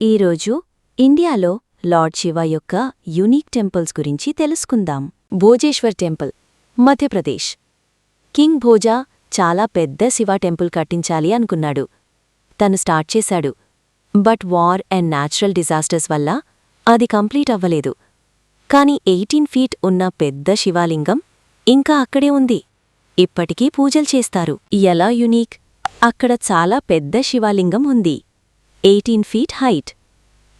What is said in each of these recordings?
ఈరోజు ఇండియాలో లార్డ్ శివ యొక్క యూనిక్ టెంపుల్స్ గురించి తెలుసుకుందాం. భోజేశ్వర్ టెంపుల్, మధ్యప్రదేశ్. కింగ్ భోజా చాలా పెద్ద శివ టెంపుల్ కట్టించాలి అనుకున్నాడు. తను స్టార్ట్ చేశాడు. But war and natural disasters వల్ల అది కంప్లీట్ అవ్వలేదు. కాని 18 ఫీట్ ఉన్న పెద్ద శివాలింగం ఇంకా అక్కడే ఉంది. ఇప్పటికీ పూజలు చేస్తారు. ఎలా యునీక్? అక్కడ చాలా పెద్ద శివాలింగం ఉంది, 18 ఫీట్ హైట్.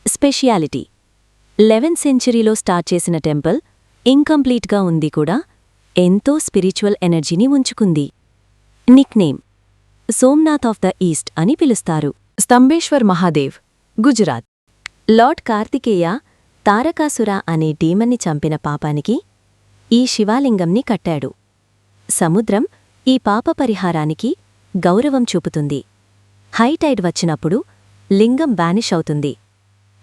స్పెషియాలిటీ, 11th సెంచరీలో స్టార్ట్ చేసిన టెంపుల్ ఇంకంప్లీట్గా ఉంది కూడా, ఎంతో స్పిరిచువల్ ఎనర్జీని ఉంచుకుంది. Nickname, Somnath of the east అని పిలుస్తారు. స్తంభేశ్వర్ మహాదేవ్, గుజరాత్. లార్డ్ కార్తికేయ తారకాసుర అనే డీమన్ని చంపిన పాపానికి ఈ శివాలింగంని కట్టాడు. సముద్రం ఈ పాప పరిహారానికి గౌరవం చూపుతుంది. హై టైడ్ వచ్చినప్పుడు లింగం వానిష్ అవుతుంది,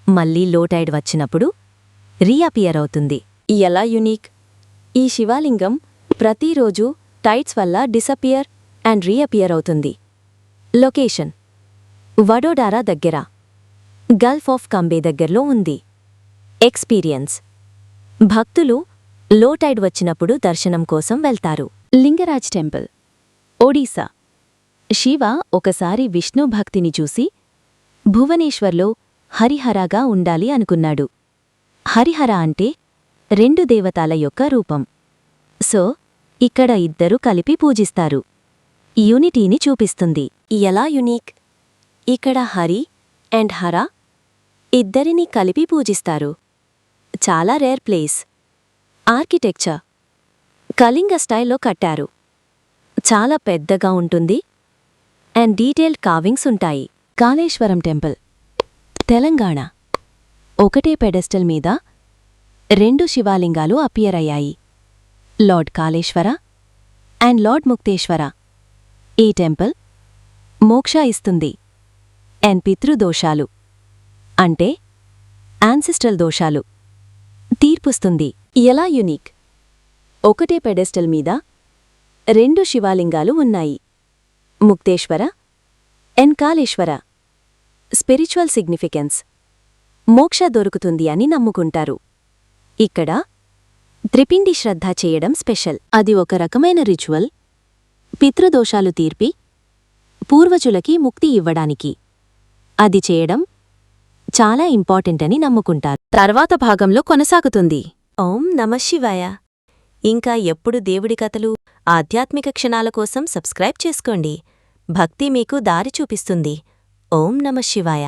మళ్లీ లో టైడ్ వచ్చినప్పుడు రీఅపియర్ అవుతుంది. ఎలా యునీక్? ఈ శివాలింగం ప్రతిరోజు టైడ్స్ వల్ల డిసపియర్ అండ్ రీఅపియర్ అవుతుంది. లొకేషన్, వడోదరా దగ్గర, గల్ఫ్ ఆఫ్ కంబే దగ్గర్లో ఉంది. ఎక్స్పీరియన్స్, భక్తులు లో టైడ్ వచ్చినప్పుడు దర్శనం కోసం వెళ్తారు. లింగరాజ్ టెంపుల్, ఒడిశా. శివ ఒకసారి విష్ణు భక్తిని చూసి భువనేశ్వర్లో హరిహరాగా ఉండాలి అనుకున్నాడు. హరిహర అంటే 2 దేవతాల యొక్క రూపం. సో ఇక్కడ ఇద్దరు కలిపి పూజిస్తారు. యూనిటీని చూపిస్తుంది. ఎలా యునీక్? ఇక్కడ హరి అండ్ హర ఇద్దరినీ కలిపి పూజిస్తారు. చాలా రేర్ ప్లేస్. ఆర్కిటెక్చర్, కళింగ స్టైల్లో కట్టారు. చాలా పెద్దగా ఉంటుంది అండ్ డీటెయిల్డ్ కార్వింగ్స్ ఉంటాయి. కాళేశ్వరం టెంపుల్, తెలంగాణ. ఒకటే పెడెస్టల్ మీద 2 శివాలింగాలు అపియర్ అయ్యాయి, lord Kaleshwara and lord Mukteshwara. ఈ టెంపుల్ మోక్ష ఇస్తుంది అండ్ పితృదోషాలు అంటే యాన్సిస్ట్రల్ దోషాలు తీర్పుస్తుంది. ఎలా యునీక్? ఒకటే పెడెస్టల్ మీద 2 శివాలింగాలు ఉన్నాయి, Mukteshwara and Kaleshwara. Spiritual significance, మోక్ష దొరుకుతుంది అని నమ్ముకుంటారు. ఇక్కడ త్రిపిండి శ్రద్ధ చేయడం స్పెషల్. అది ఒక రకమైన రిచువల్, పితృదోషాలు తీర్పి పూర్వజులకి ముక్తి ఇవ్వడానికి. అది చేయడం చాలా ఇంపార్టెంట్ అని నమ్ముకుంటారు. తర్వాత భాగంలో కొనసాగుతుంది. ఓం నమః శివాయ. ఇంకా ఎప్పుడు దేవుడి కథలు, ఆధ్యాత్మిక క్షణాల కోసం సబ్స్క్రైబ్ చేసుకోండి. భక్తి మీకు దారి చూపిస్తుంది. ఓం నమః శివాయ.